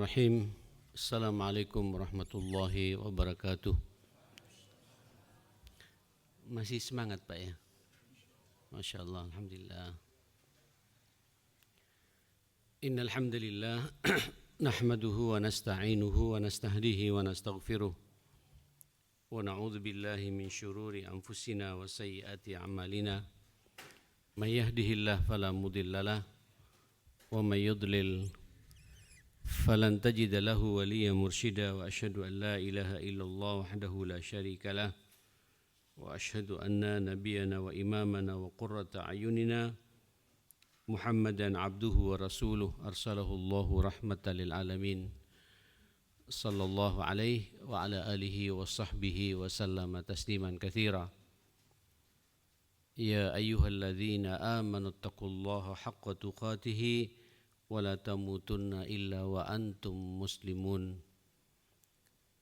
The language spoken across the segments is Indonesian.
Rahim. Assalamualaikum warahmatullahi wabarakatuh. Masih semangat Pak ya? Masya Allah, Alhamdulillah. Innal hamdalillah nahmaduhu wa nasta'inuhu wa nastahdihi wa nastaghfiruh wa na'udzu billahi min syururi anfusina wa sayyiati a'malina. May yahdihillahu fala mudhillalah wa may yudlil falan tajida lahu waliyan mursyida wa asyhadu an la ilaha illallah wahdahu la syarika lah wa asyhadu anna nabiyyana wa imamana wa qurrata ayunina Muhammadan abduhu wa rasuluh arsalahu Allahu rahmatan lil alamin sallallahu alaihi wa ala alihi wa sahbihi wa sallama tasliman katsira. Ya ayyuhalladzina amanu taqullaha haqqa tuqatih wala tamutunna illa wa antum muslimun.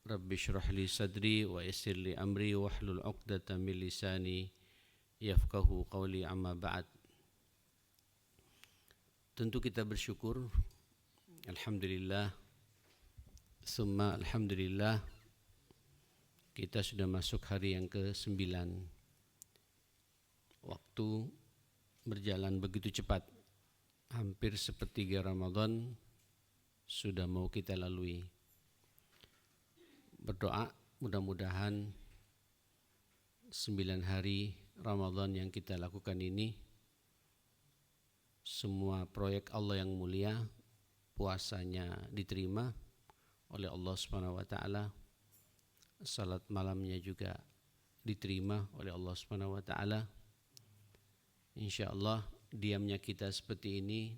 Rabbi shrah li sadri wa yassir li amri wahlul 'uqdatam min lisani yafqahu qawli, amma ba'd. Tentu kita bersyukur, alhamdulillah summa alhamdulillah, kita sudah masuk hari yang ke-9. Waktu berjalan begitu cepat. Hampir sepertiga Ramadan sudah mau kita lalui. Berdoa mudah-mudahan 9 hari Ramadan yang kita lakukan ini, semua proyek Allah yang mulia, puasanya diterima oleh Allah Subhanahu wa taala, salat malamnya juga diterima oleh Allah Subhanahu wa taala. Insyaallah diamnya kita seperti ini,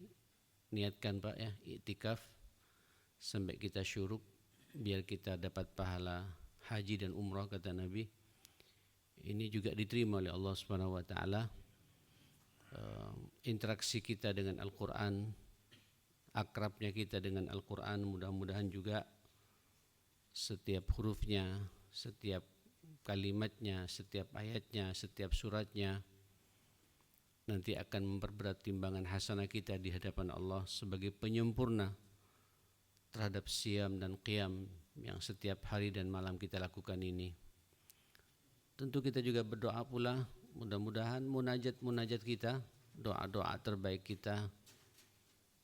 niatkan Pak ya, iktikaf sampai kita syuruk, biar kita dapat pahala haji dan umrah kata Nabi. Ini juga diterima oleh Allah Subhanahu wa taala. Interaksi kita dengan Al-Qur'an, akrabnya kita dengan Al-Qur'an, mudah-mudahan juga setiap hurufnya, setiap kalimatnya, setiap ayatnya, setiap suratnya nanti akan memperberat timbangan hasanah kita di hadapan Allah sebagai penyempurna terhadap siam dan qiyam yang setiap hari dan malam kita lakukan ini. Tentu kita juga berdoa pula, mudah-mudahan munajat-munajat kita, doa-doa terbaik kita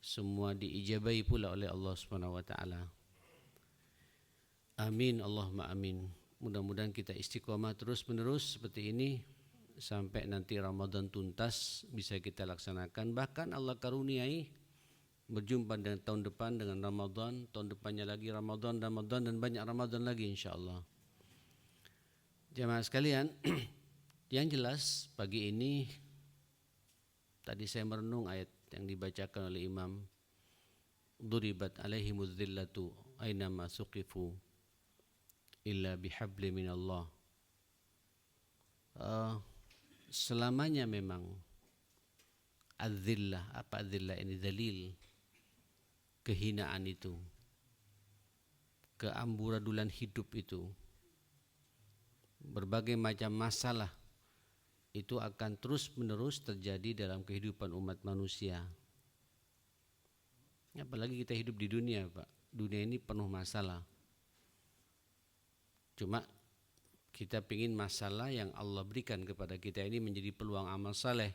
semua diijabahi pula oleh Allah Subhanahu wa taala. Amin, Allahumma amin. Mudah-mudahan kita istiqomah terus-menerus seperti ini sampai nanti Ramadan tuntas bisa kita laksanakan. Bahkan Allah karuniai berjumpa dengan tahun depan dengan Ramadan, tahun depannya lagi Ramadan dan banyak Ramadan lagi insyaallah. Jemaah sekalian, yang jelas pagi ini tadi saya merenung ayat yang dibacakan oleh Imam, duribat alaihimuz zillatu ainama suqifu illa bihabli minallah. Selamanya memang adzillah, apa adzillah ini? Dalil, kehinaan itu, keamburadulan hidup itu, berbagai macam masalah itu akan terus menerus terjadi dalam kehidupan umat manusia. Apalagi kita hidup di dunia Pak, dunia ini penuh masalah. Cuma kita ingin masalah yang Allah berikan kepada kita ini menjadi peluang amal saleh.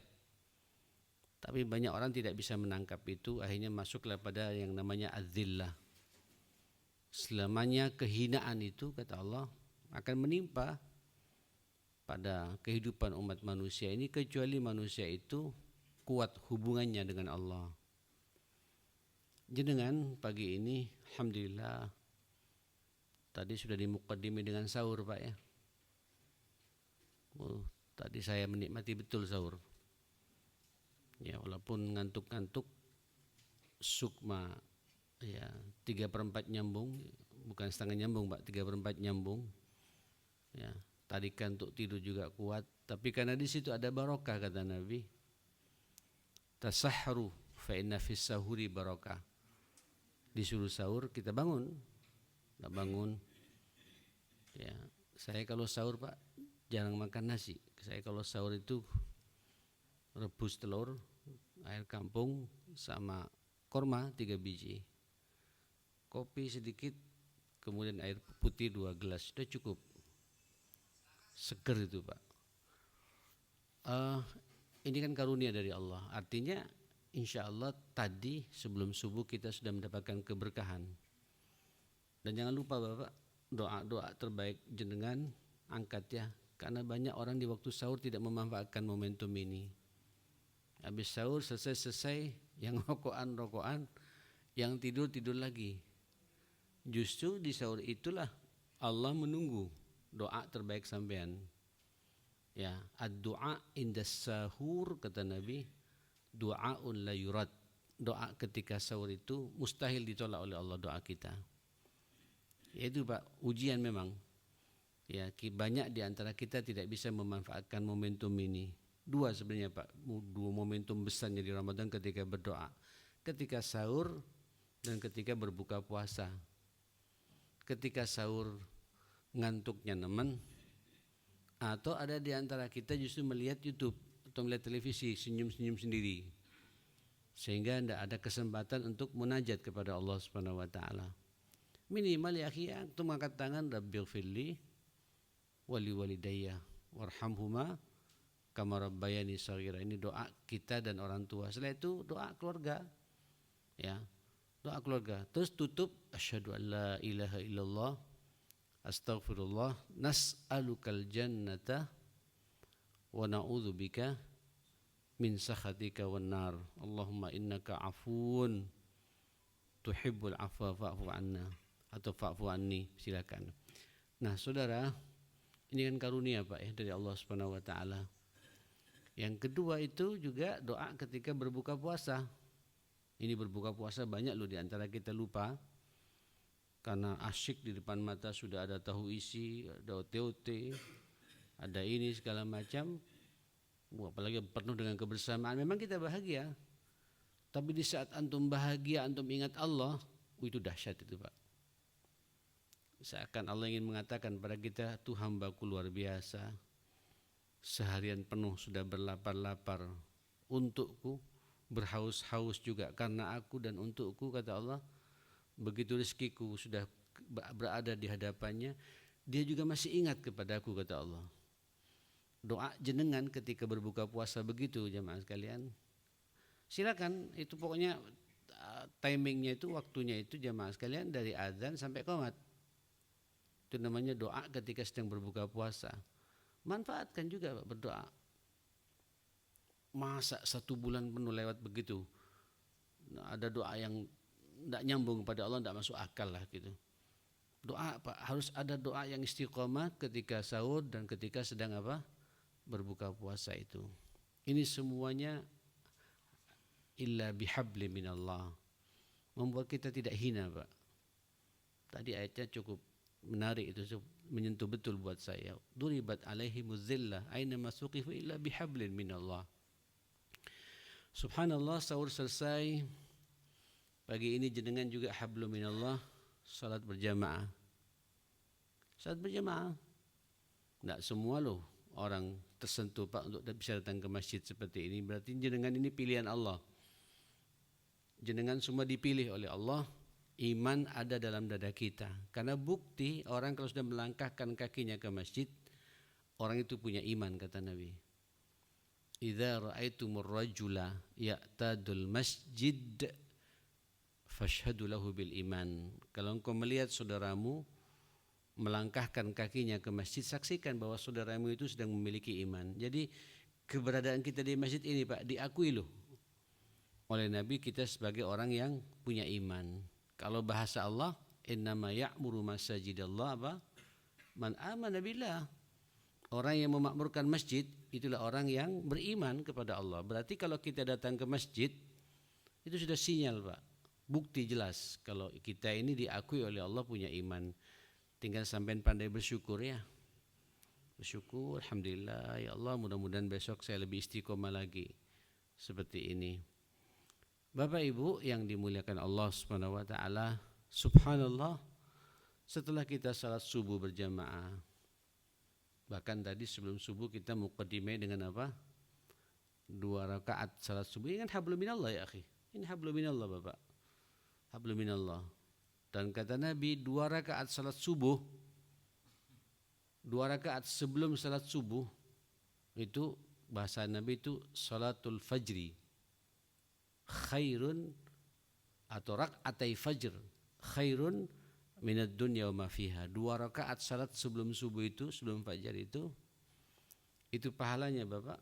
Tapi banyak orang tidak bisa menangkap itu, akhirnya masuklah pada yang namanya adzillah. Selamanya kehinaan itu, kata Allah, akan menimpa pada kehidupan umat manusia ini, kecuali manusia itu kuat hubungannya dengan Allah. Jenengan pagi ini, alhamdulillah, tadi sudah dimuqaddimi dengan sahur Pak ya. Tadi saya menikmati betul sahur. Ya, walaupun ngantuk-ngantuk, sukma ya 3/4 nyambung, bukan setengah nyambung Pak, 3/4 nyambung. Ya, tarikan untuk tidur juga kuat, tapi karena di situ ada barokah kata Nabi. Tasahharu fa inna fis sahuri barokah. Disuruh sahur kita bangun. Enggak bangun. Ya, saya kalau sahur Pak jarang makan nasi. Saya kalau sahur itu rebus telur, air kampung sama korma 3 biji. kopi sedikit, kemudian air putih 2 gelas, sudah cukup. Seger itu Pak. Ini kan karunia dari Allah. Artinya insya Allah tadi sebelum subuh kita sudah mendapatkan keberkahan. Dan jangan lupa Bapak, doa-doa terbaik jenengan angkat ya. Karena banyak orang di waktu sahur tidak memanfaatkan momentum ini. Habis sahur selesai yang rokokan, yang tidur lagi. Justru di sahur itulah Allah menunggu doa terbaik sampean. Ya, ad-du'a indas sahur kata Nabi, du'aun la yurad. Doa ketika sahur itu mustahil ditolak oleh Allah doa kita. Yaitu Pak, ujian memang. Ya, banyak di antara kita tidak bisa memanfaatkan momentum ini. Dua sebenarnya Pak, dua momentum besarnya di Ramadan ketika berdoa. Ketika sahur dan ketika berbuka puasa. Ketika sahur ngantuknya nemen, atau ada di antara kita justru melihat YouTube atau melihat televisi, senyum-senyum sendiri. Sehingga tidak ada kesempatan untuk munajat kepada Allah Subhanahu wa taala. Minimal ya akhi, antum angkat tangan, Rabbighfirli wali walidayya warhamhuma kama rabbayani shaghira. Ini doa kita dan orang tua. Setelah itu doa keluarga. Ya. Doa keluarga. Terus tutup asyhadu an la ilaha illallah astaghfirullah nas'alukal jannata wa na'udzubika min sakhatika wan nar. Allahumma innaka afuwun tuhibbul afwa fa'fu anna atau fa'fu anni, silakan. Nah, Saudara, ini kan karunia Pak ya dari Allah Subhanahu wa taala. Yang kedua itu juga doa ketika berbuka puasa. Ini berbuka puasa banyak loh di antara kita lupa. Karena asyik di depan mata sudah ada tahu isi, ada ote-ote, ada ini segala macam. Apalagi penuh dengan kebersamaan. Memang kita bahagia. Tapi di saat antum bahagia, antum ingat Allah, itu dahsyat itu Pak. Seakan Allah ingin mengatakan pada kita, tuh hambaku luar biasa, seharian penuh sudah berlapar-lapar untukku, berhaus-haus juga karena aku dan untukku, kata Allah. Begitu rezekiku sudah berada di hadapannya, dia juga masih ingat kepadaku, kata Allah. Doa jenengan ketika berbuka puasa begitu jamaah sekalian. Silakan, itu pokoknya timingnya itu, waktunya itu jamaah sekalian dari azan sampai qomat. Itu namanya doa ketika sedang berbuka puasa. Manfaatkan juga Pak berdoa. Masa 1 bulan penuh lewat begitu. Nah, ada doa yang tidak nyambung pada Allah, tidak masuk akal lah gitu. Doa Pak, harus ada doa yang istiqomah ketika sahur dan ketika sedang apa? Berbuka puasa itu. Ini semuanya illa bihabli minallah. Membuat kita tidak hina Pak. Tadi ayatnya cukup menarik, itu menyentuh betul buat saya. Duribat alaihimuz zillah aina masuqifu illa bihablin minallah. Subhanallah, sahur selesai. Pagi ini jenengan juga hablum minallah, salat berjamaah. Salat berjamaah. Tidak semua loh orang tersentuh Pak untuk bisa datang ke masjid seperti ini. Berarti jenengan ini pilihan Allah. Jenengan semua dipilih oleh Allah. Iman ada dalam dada kita. Karena bukti orang kalau sudah melangkahkan kakinya ke masjid, orang itu punya iman, kata Nabi. Idza ra'aitumur rajula ya'tadul masjid fashhadu lahu bil iman. Kalau engkau melihat saudaramu melangkahkan kakinya ke masjid, saksikan bahwa saudaramu itu sedang memiliki iman. Jadi keberadaan kita di masjid ini Pak diakui loh oleh Nabi kita sebagai orang yang punya iman. Kalau bahasa Allah, innama ya'muru masajidallah apa? Man amana billah. Orang yang memakmurkan masjid itulah orang yang beriman kepada Allah. Berarti kalau kita datang ke masjid itu sudah sinyal Pak. Bukti jelas kalau kita ini diakui oleh Allah punya iman. Tinggal sampean pandai bersyukur ya. Bersyukur, alhamdulillah ya Allah, mudah-mudahan besok saya lebih istiqomah lagi. Seperti ini. Bapak Ibu yang dimuliakan Allah Subhanahu wa taala, subhanallah, setelah kita salat subuh berjamaah, bahkan tadi sebelum subuh kita muqaddimah dengan apa? 2 rakaat salat subuh. Ini kan hablum minallah ya akhi. Ini hablum minallah Bapak. Hablum minallah. Dan kata Nabi 2 rakaat salat subuh, 2 rakaat sebelum salat subuh itu bahasa Nabi itu salatul fajri khairun, atau rakaatai fajr khairun minad dunya wa ma fiha. 2 rakaat salat sebelum subuh itu, sebelum fajar itu pahalanya Bapak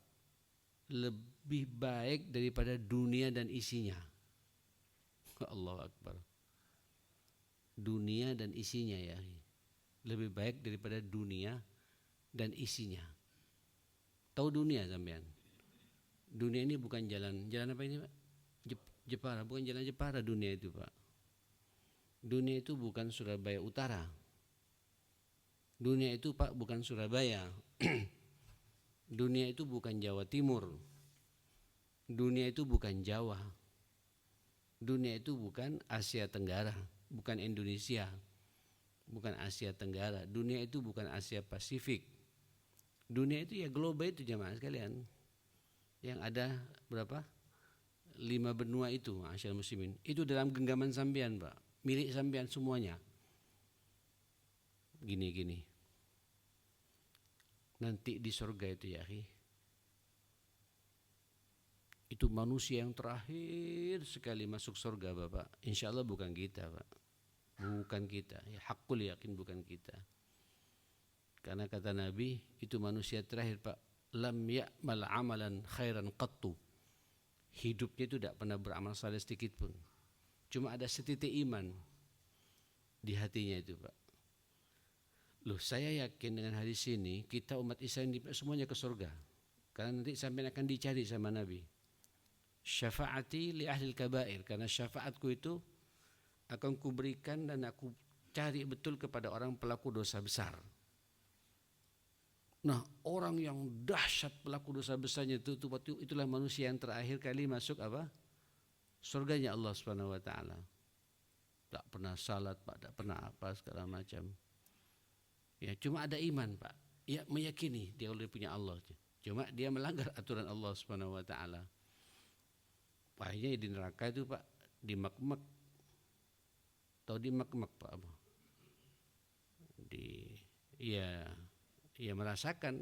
lebih baik daripada dunia dan isinya. Allahu Akbar. Dunia dan isinya ya. Lebih baik daripada dunia dan isinya. Tahu dunia sampean? Dunia ini bukan jalan apa ini Pak? Jepara, bukan jalan Jepara dunia itu Pak. Dunia itu bukan Surabaya Utara. Dunia itu Pak bukan Surabaya. Dunia itu bukan Jawa Timur. Dunia itu bukan Jawa. Dunia itu bukan Asia Tenggara, bukan Indonesia, bukan Asia Tenggara. Dunia itu bukan Asia Pasifik. Dunia itu ya global itu jemaah sekalian. Yang ada berapa? 5 benua itu, Masyaallah muslimin. Itu dalam genggaman sampean, Pak. Milik sampean semuanya. Gini. Nanti di surga itu ya, itu manusia yang terakhir sekali masuk surga Bapak. Insya Allah bukan kita Pak. Bukan kita. Ya, hakul yakin bukan kita. Karena kata Nabi itu manusia terakhir Pak. Lam ya'mal amalan khairan qattu. Hidupnya itu tidak pernah beramal saleh sedikit pun. Cuma ada setitik iman di hatinya itu Pak. Loh, saya yakin dengan hadis ini kita umat Islam semuanya ke surga. Karena nanti sampai akan dicari sama Nabi. Syafaati li ahli kabair, karena syafaatku itu akan kuberikan dan aku cari betul kepada orang pelaku dosa besar. Nah, orang yang dahsyat pelaku dosa besarnya itulah manusia yang terakhir kali masuk apa? Surganya Allah Subhanahu wa taala. Tak pernah salat, Pak, tak pernah apa segala macam. Ya, cuma ada iman, Pak. Ya, meyakini dia oleh punya Allah. Cuma dia melanggar aturan Allah Subhanahu wa taala. Akhirnya di neraka itu Pak, di makmak. Tahu di makmak Pak apa? Ia merasakan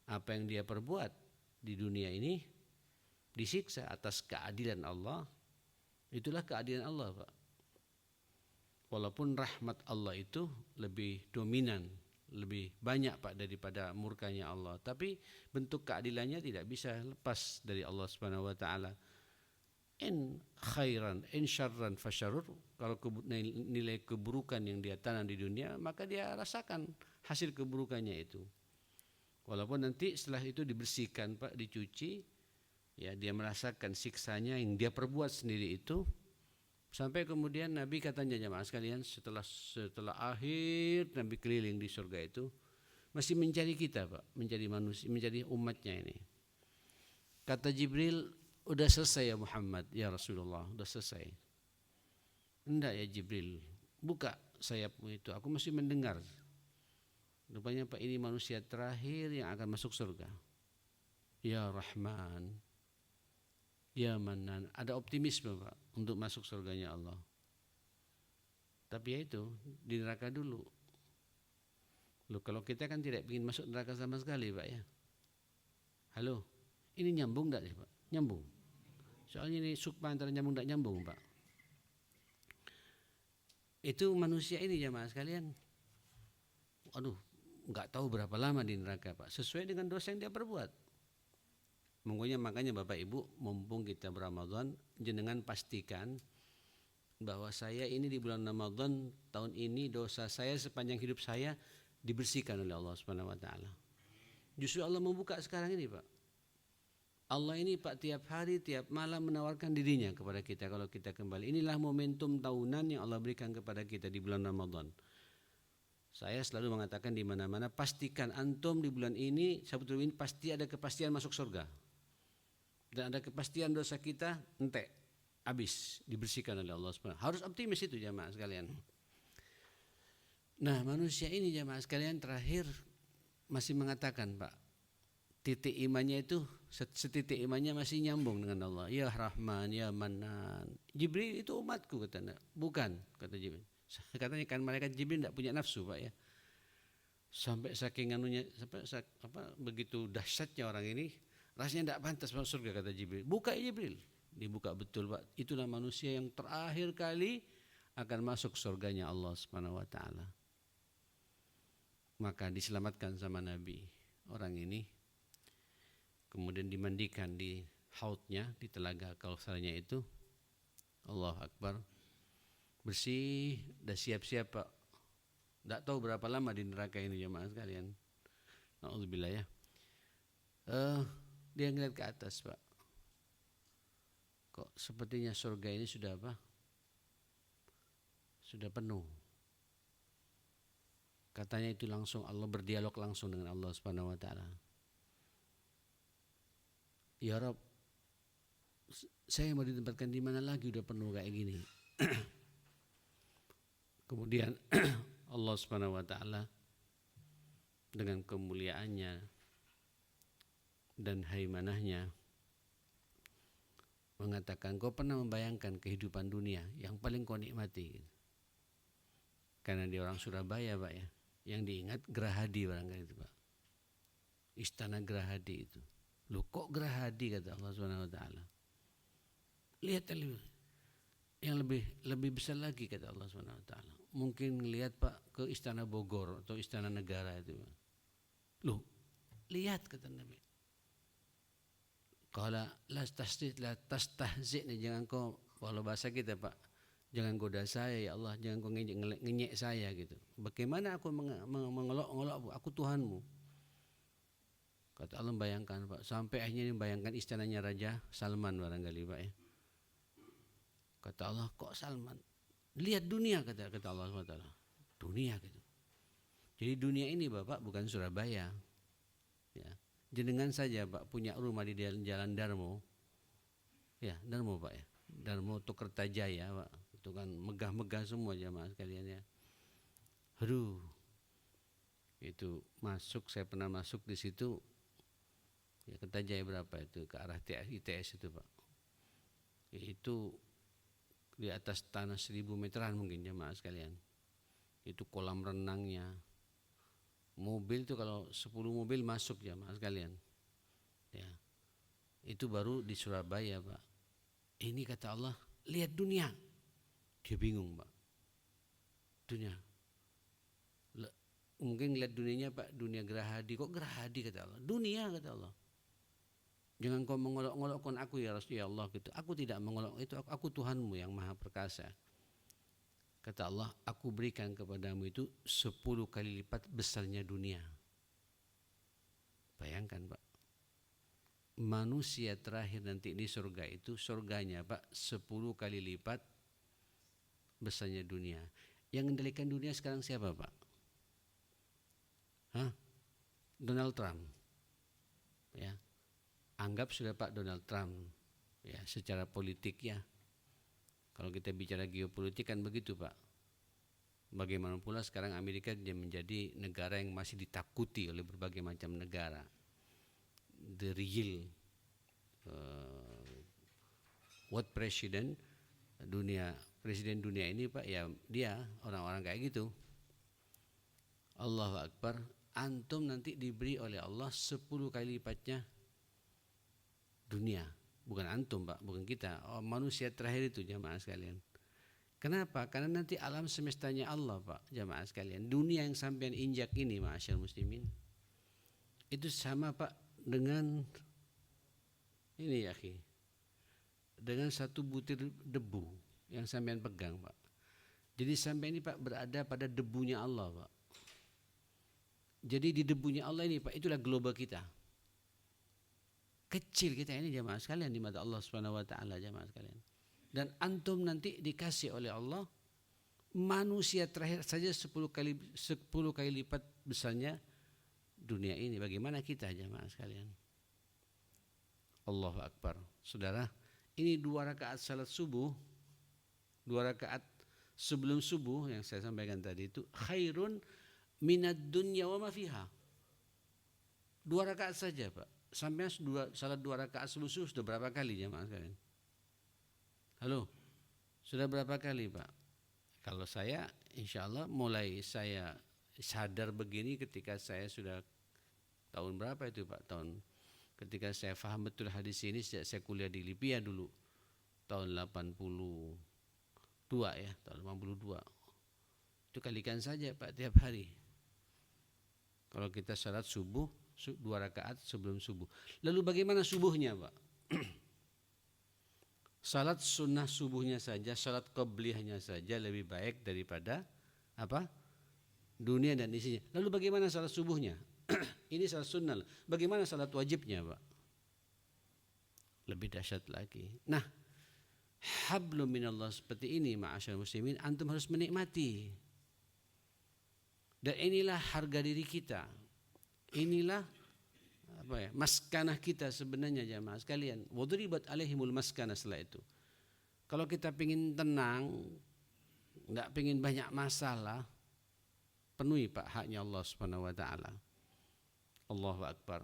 apa yang dia perbuat di dunia ini, disiksa atas keadilan Allah. Itulah keadilan Allah Pak. Walaupun rahmat Allah itu lebih dominan, lebih banyak Pak daripada murkanya Allah, tapi bentuk keadilannya tidak bisa lepas dari Allah Subhanahu wa taala. In khairan, in syarran fasyarur. Kalau nilai keburukan yang dia tanam di dunia, maka dia rasakan hasil keburukannya itu. Walaupun nanti setelah itu dibersihkan Pak, dicuci, ya dia merasakan siksanya yang dia perbuat sendiri itu. Sampai kemudian Nabi katanya jemaah sekalian, setelah akhir Nabi keliling di surga itu, masih mencari kita Pak, mencari manusia, mencari umatnya ini. Kata Jibril, udah selesai ya Muhammad, ya Rasulullah, udah selesai. Enggak ya Jibril, buka sayapmu itu, aku masih mendengar. Rupanya Pak, ini manusia terakhir yang akan masuk surga. Ya Rahman, ya Manan, ada optimisme Pak untuk masuk surganya Allah. Tapi ya itu, di neraka dulu. Loh, kalau kita kan tidak ingin masuk neraka sama sekali Pak ya. Halo, ini nyambung enggak sih Pak? Nyambung. Soalnya ini sukma antara nyambung dan nyambung Pak. Itu manusia ini jemaah sekalian, aduh, nggak tahu berapa lama di neraka Pak, sesuai dengan dosa yang dia perbuat. Makanya Bapak Ibu, mumpung kita Ramadan, jenengan pastikan bahwa saya ini di bulan Ramadan tahun ini dosa saya sepanjang hidup saya dibersihkan oleh Allah Subhanahu wa taala. Justru Allah membuka sekarang ini Pak. Allah ini Pak tiap hari, tiap malam menawarkan dirinya kepada kita kalau kita kembali. Inilah momentum tahunan yang Allah berikan kepada kita di bulan Ramadan. Saya selalu mengatakan di mana-mana, pastikan antum di bulan ini, Sabtu ini pasti ada kepastian masuk surga. Dan ada kepastian dosa kita entek, habis, dibersihkan oleh Allah SWT. Harus optimis itu jamaah sekalian. Nah, manusia ini jamaah sekalian terakhir masih mengatakan Pak, titik imannya itu, setitik imannya masih nyambung dengan Allah. Ya Rahman, ya Manan. Jibril itu umatku katanya. Bukan, kata Jibril. Katanya kan malaikat Jibril tidak punya nafsu Pak ya. Sampai saking anunya, begitu dahsyatnya orang ini, rasanya tidak pantas masuk surga kata Jibril. Buka ya Jibril. Dibuka betul Pak. Itulah manusia yang terakhir kali akan masuk surganya Allah Subhanahu wa taala. Maka diselamatkan sama Nabi orang ini. Kemudian dimandikan di hautnya, di telaga Kautsarnya itu. Allahu Akbar. Bersih, dah siap-siap Pak. Tidak tahu berapa lama di neraka ini jemaah sekalian. Na'udzubillah ya. Dia ngeliat ke atas Pak. Kok sepertinya surga ini sudah apa? Sudah penuh. Katanya itu langsung Allah berdialog langsung dengan Allah Subhanahu wa taala. Ya Rabb, saya mau ditempatkan di mana lagi udah penuh kayak gini. Kemudian Allah Subhanahu wa taala dengan kemuliaannya dan haimanahnya mengatakan, kau pernah membayangkan kehidupan dunia yang paling kau nikmati? Karena dia orang Surabaya Pak ya, yang diingat Gerahadi barangkali itu Pak, Istana Gerahadi itu. Loh kok Gerahadi kata Allah Subhanahu wa taala. Lihat yang lebih besar lagi kata Allah Subhanahu wa taala. Mungkin lihat Pak ke Istana Bogor atau Istana Negara itu Pak. Loh, lihat kata Nabi. Qala la tastahzi, jangan kau, kalau bahasa kita Pak, jangan goda saya ya Allah, jangan kau ngenyek saya gitu. Bagaimana aku mengolok-olok, aku Tuhanmu. Kata Allah, bayangkan Pak, sampai akhirnya bayangkan istananya Raja Salman barangkali Pak ya. Kata Allah, kok Salman? Lihat dunia kata Allah SWT. Dunia gitu. Jadi dunia ini Bapak bukan Surabaya. Ya. Jenengan saja Pak punya rumah di Jalan Darmo. Ya, Darmo Pak ya. Darmo itu Kertajaya Pak. Itu kan megah-megah semua jamaah sekalian ya. Aduh. Itu masuk, saya pernah masuk di situ. Ya, Kertajaya berapa itu ke arah ITS itu Pak. Ya, itu di atas tanah 1000 meteran mungkin jamaah sekalian. Itu kolam renangnya. Mobil itu kalau 10 mobil masuk jamaah sekalian. Ya. Itu baru di Surabaya Pak. Ini kata Allah, lihat dunia. Dia bingung Pak. Dunia. Mungkin lihat dunianya Pak, dunia Gerahadi. Kok Gerahadi kata Allah? Dunia kata Allah. Jangan kau mengolok-olokkan aku ya Rasulullah gitu. Aku tidak mengolok itu, aku Tuhanmu yang maha perkasa. Kata Allah, aku berikan kepadamu itu 10 kali lipat besarnya dunia. Bayangkan Pak, manusia terakhir nanti di surga itu, surganya Pak 10 kali lipat besarnya dunia. Yang mengendalikan dunia sekarang siapa Pak? Donald Trump. Ya, anggap sudah Pak Donald Trump. Ya, secara politik ya. Kalau kita bicara geopolitik kan begitu Pak. Bagaimana pula sekarang Amerika dia menjadi negara yang masih ditakuti oleh berbagai macam negara. The real what president dunia, presiden dunia ini Pak ya, dia orang-orang kayak gitu. Allahu Akbar. Antum nanti diberi oleh Allah 10 kali lipatnya dunia. Bukan antum Pak, bukan kita. Manusia terakhir itu jamaah sekalian. Kenapa? Karena nanti alam semestanya Allah Pak, jamaah sekalian. Dunia yang sampean injak ini ma'asyar muslimin, itu sama Pak dengan ini ya akhi, dengan satu butir debu yang sampean pegang Pak. Jadi sampai ini Pak berada pada debunya Allah Pak. Jadi di debunya Allah ini Pak, itulah global kita. Kecil kita ini jamaah sekalian di mata Allah Subhanahu wa taala jamaah sekalian. Dan antum nanti dikasih oleh Allah manusia terakhir saja 10 kali lipat besarnya dunia ini. Bagaimana kita jamaah sekalian? Allahu Akbar. Saudara, ini 2 rakaat salat subuh, 2 rakaat sebelum subuh yang saya sampaikan tadi itu khairun minad dunya wa ma fiha. 2 rakaat saja Pak. Sampai salat 2 rakaat sebelum subuh sudah berapa kali jamaah sekalian? Halo, sudah berapa kali Pak? Kalau saya insya Allah mulai saya sadar begini ketika saya sudah tahun berapa itu Pak? Tahun ketika saya paham betul hadis ini sejak saya kuliah di Libya dulu tahun 82 ya, tahun 82. Itu kalikan saja Pak tiap hari. Kalau kita salat subuh 2 rakaat sebelum subuh. Lalu bagaimana subuhnya Pak? Salat sunnah subuhnya saja, salat qabliyahnya saja lebih baik daripada apa? Dunia dan isinya. Lalu bagaimana salat subuhnya? Ini salat sunnah. Bagaimana salat wajibnya Pak? Lebih dahsyat lagi. Nah, hablum minallah seperti ini ma'asyarul muslimin, antum harus menikmati. Dan inilah harga diri kita. Inilah maskanah kita sebenarnya jamaah sekalian. Wadribat alaihimul maskanah setelah itu. Kalau kita pingin tenang, enggak pingin banyak masalah, penuhi Pak haknya Allah Subhanahu wa taala. Allahu akbar.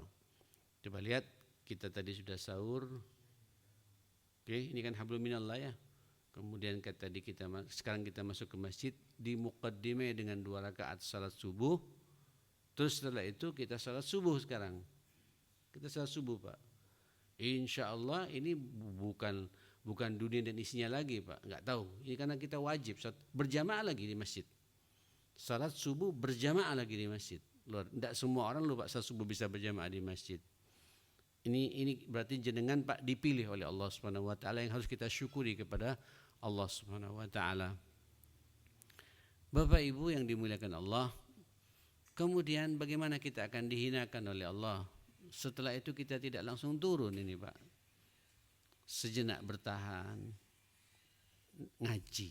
Coba lihat kita tadi sudah sahur. Oke, ini kan hablum minallah ya. Kemudian sekarang kita masuk ke masjid di muqaddimah dengan 2 rakaat salat subuh. Terus setelah itu kita salat subuh sekarang. Kita salat subuh Pak. Insya Allah ini bukan dunia dan isinya lagi Pak. Enggak tahu. Ini karena kita wajib berjamaah lagi di masjid. Salat subuh berjamaah lagi di masjid. Tidak semua orang Pak salat subuh bisa berjamaah di masjid. Ini berarti jenengan Pak dipilih oleh Allah Subhanahu wa taala yang harus kita syukuri kepada Allah Subhanahu wa taala. Bapak Ibu yang dimuliakan Allah, kemudian bagaimana kita akan dihinakan oleh Allah? Setelah itu kita tidak langsung turun ini Pak. Sejenak bertahan, ngaji.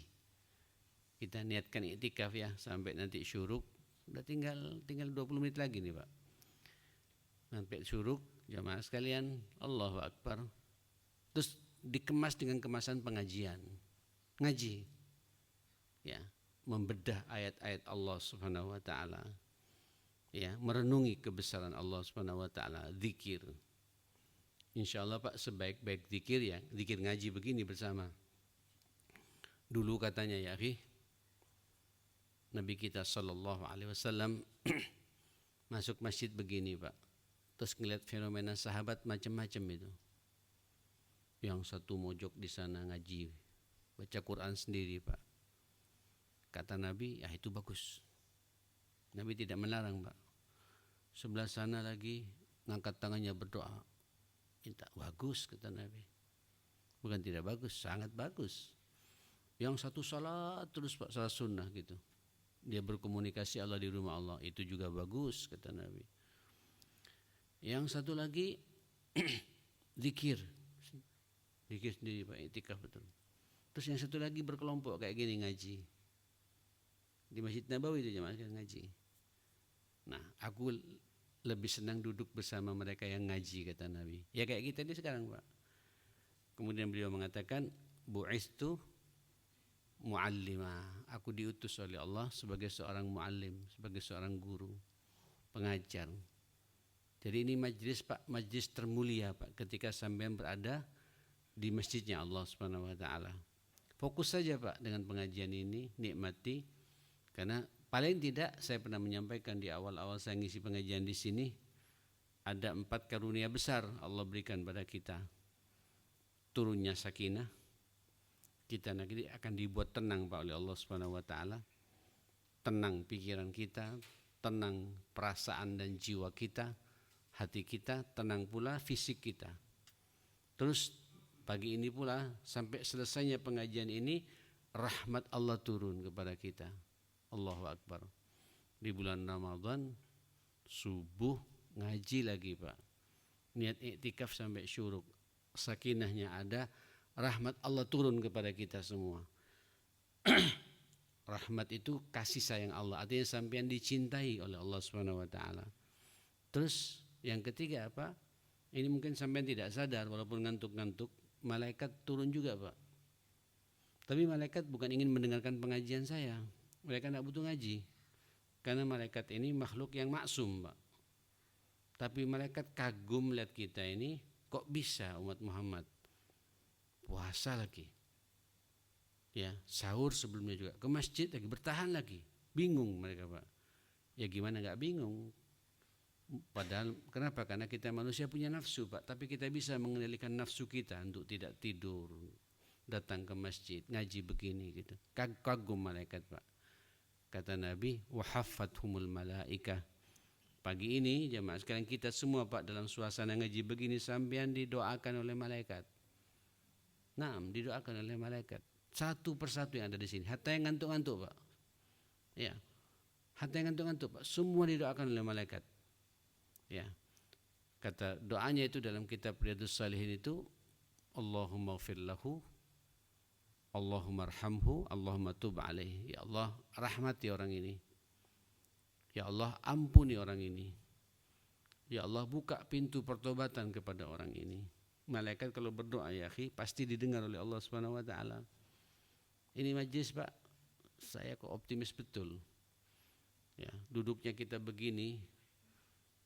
Kita niatkan iktikaf ya sampai nanti syuruk. Udah tinggal 20 menit lagi nih Pak. Sampai syuruk, jamaah sekalian, Allahu Akbar. Terus dikemas dengan kemasan pengajian. Ngaji. Ya, membedah ayat-ayat Allah Subhanahu wa taala. Ya, merenungi kebesaran Allah Subhanahu wa taala, zikir. Insyaallah Pak sebaik-baik zikir ya, zikir ngaji begini bersama. Dulu katanya ya akhi, Nabi kita sallallahu alaihi wasallam masuk masjid begini Pak. Terus ngeliat fenomena sahabat macam-macam itu. Yang satu mojok di sana ngaji, baca Quran sendiri Pak. Kata Nabi, ya itu bagus. Nabi tidak melarang Pak. Sebelah sana lagi ngangkat tangannya berdoa. Minta bagus kata Nabi. Bukan tidak bagus, sangat bagus. Yang satu salat terus Pak, salat sunnah gitu. Dia berkomunikasi Allah di rumah Allah, itu juga bagus kata Nabi. Yang satu lagi zikir. Zikir sendiri Pak, iktikaf betul. Terus yang satu lagi berkelompok kayak gini ngaji. Di Masjid Nabawi itu jemaah ngaji. Nah, aku lebih senang duduk bersama mereka yang ngaji kata Nabi. Ya kayak kita ini sekarang Pak. Kemudian beliau mengatakan, bu'istu mu'allima. Aku diutus oleh Allah sebagai seorang mu'allim, sebagai seorang guru, pengajar. Jadi ini majlis Pak, majlis termulia Pak ketika sampean berada di masjidnya Allah Subhanahu wa taala. Fokus saja Pak dengan pengajian ini, nikmati. Karena paling tidak saya pernah menyampaikan di awal-awal saya ngisi pengajian di sini, ada 4 karunia besar Allah berikan pada kita. Turunnya sakinah, kita nanti akan dibuat tenang Pak oleh Allah Subhanahu wa taala. Tenang pikiran kita, tenang perasaan dan jiwa kita, hati kita, tenang pula fisik kita. Terus pagi ini pula sampai selesainya pengajian ini, rahmat Allah turun kepada kita. Allahu Akbar. Di bulan Ramadan subuh ngaji lagi Pak. Niat iktikaf sampai syuruk. Sakinahnya ada, rahmat Allah turun kepada kita semua. Rahmat itu kasih sayang Allah, artinya sampean dicintai oleh Allah Subhanahu wa taala. Terus yang ketiga apa? Ini mungkin sampean tidak sadar walaupun ngantuk-ngantuk, malaikat turun juga Pak. Tapi malaikat bukan ingin mendengarkan pengajian saya. Mereka tidak butuh ngaji. Karena malaikat ini makhluk yang maksum Pak. Tapi malaikat kagum lihat kita ini, kok bisa umat Muhammad puasa lagi, Ya, sahur sebelumnya juga ke masjid lagi, bertahan lagi. Bingung mereka, Pak. Ya gimana nggak bingung? Padahal kenapa? Karena kita manusia punya nafsu, Pak. Tapi kita bisa mengendalikan nafsu kita untuk tidak tidur, datang ke masjid, ngaji begini gitu. Kagum malaikat, Pak. Kata Nabi, wahaffathumul malaikah. Pagi ini jemaah sekalian kita semua, Pak, dalam suasana ngaji begini sampean didoakan oleh malaikat. Naam, didoakan oleh malaikat. Satu persatu yang ada di sini. Hatta yang ngantuk-ngantuk, Pak. Ya. Hatta yang ngantuk-ngantuk, Pak. Semua didoakan oleh malaikat. Ya. Kata doanya itu dalam kitab Riyadhus Shalihin itu, Allahumma ighfir lahu, Allahumma arhamhu, Allahumma tub alaihi. Ya Allah, rahmati orang ini. Ya Allah, ampuni orang ini. Ya Allah, buka pintu pertobatan kepada orang ini. Malaikat kalau berdoa, ya akhi, pasti didengar oleh Allah Subhanahu wa taala. Ini majlis, Pak, saya kok optimis betul. Ya, duduknya kita begini,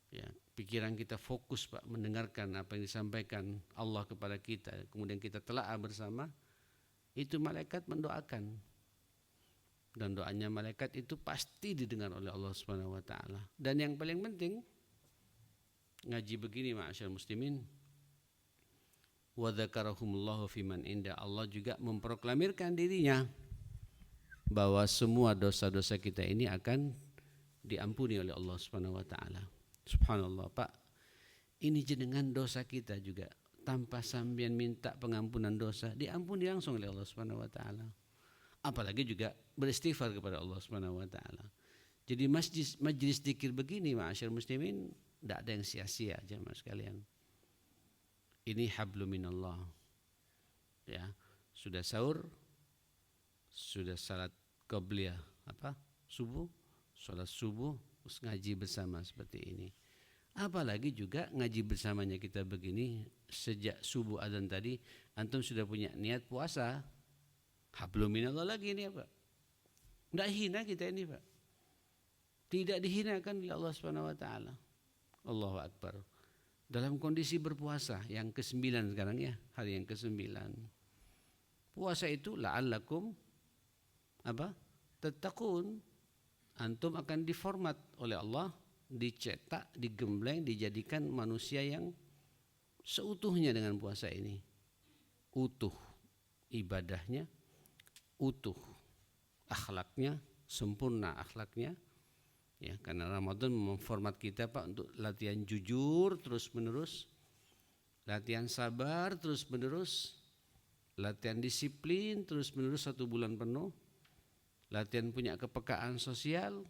ya, pikiran kita fokus, Pak, mendengarkan apa yang disampaikan Allah kepada kita. Kemudian kita telaah bersama, itu malaikat mendoakan. Dan doanya malaikat itu pasti didengar oleh Allah Subhanahu wa taala. Dan yang paling penting, ngaji begini ma'asyar muslimin, wa dzakarahumullahu fiman inda, Allah juga memproklamirkan dirinya bahwa semua dosa-dosa kita ini akan diampuni oleh Allah Subhanahu wa taala. Subhanallah, Pak. Ini jenengan dosa kita juga tanpa sambian minta pengampunan dosa, diampuni langsung oleh Allah Subhanahu wa taala. Apalagi juga beristighfar kepada Allah Subhanahu wa taala. Jadi majlis zikir begini ma'asyar muslimin, tidak ada yang sia-sia jemaah sekalian. Ini hablum minallah. Ya, sudah sahur, sudah salat qabliyah, subuh, salat subuh, terus ngaji bersama seperti ini. Apalagi juga ngaji bersamanya kita begini, sejak subuh adzan tadi antum sudah punya niat puasa. Hablum minallah lagi ini, Pak. Tidak hina kita ini, Pak. Tidak dihinakan oleh Allah Subhanahu wa taala. Allahu akbar. Dalam kondisi berpuasa yang ke-9 sekarang, ya, hari yang ke-9. Puasa itu la'allakum tattaqun. Antum akan diformat oleh Allah, dicetak, digembleng, dijadikan manusia yang seutuhnya dengan puasa ini. Utuh ibadahnya, utuh akhlaknya, sempurna akhlaknya. Ya, karena Ramadan memformat kita, Pak, untuk latihan jujur terus-menerus, latihan sabar terus-menerus, latihan disiplin terus-menerus 1 bulan penuh, latihan punya kepekaan sosial,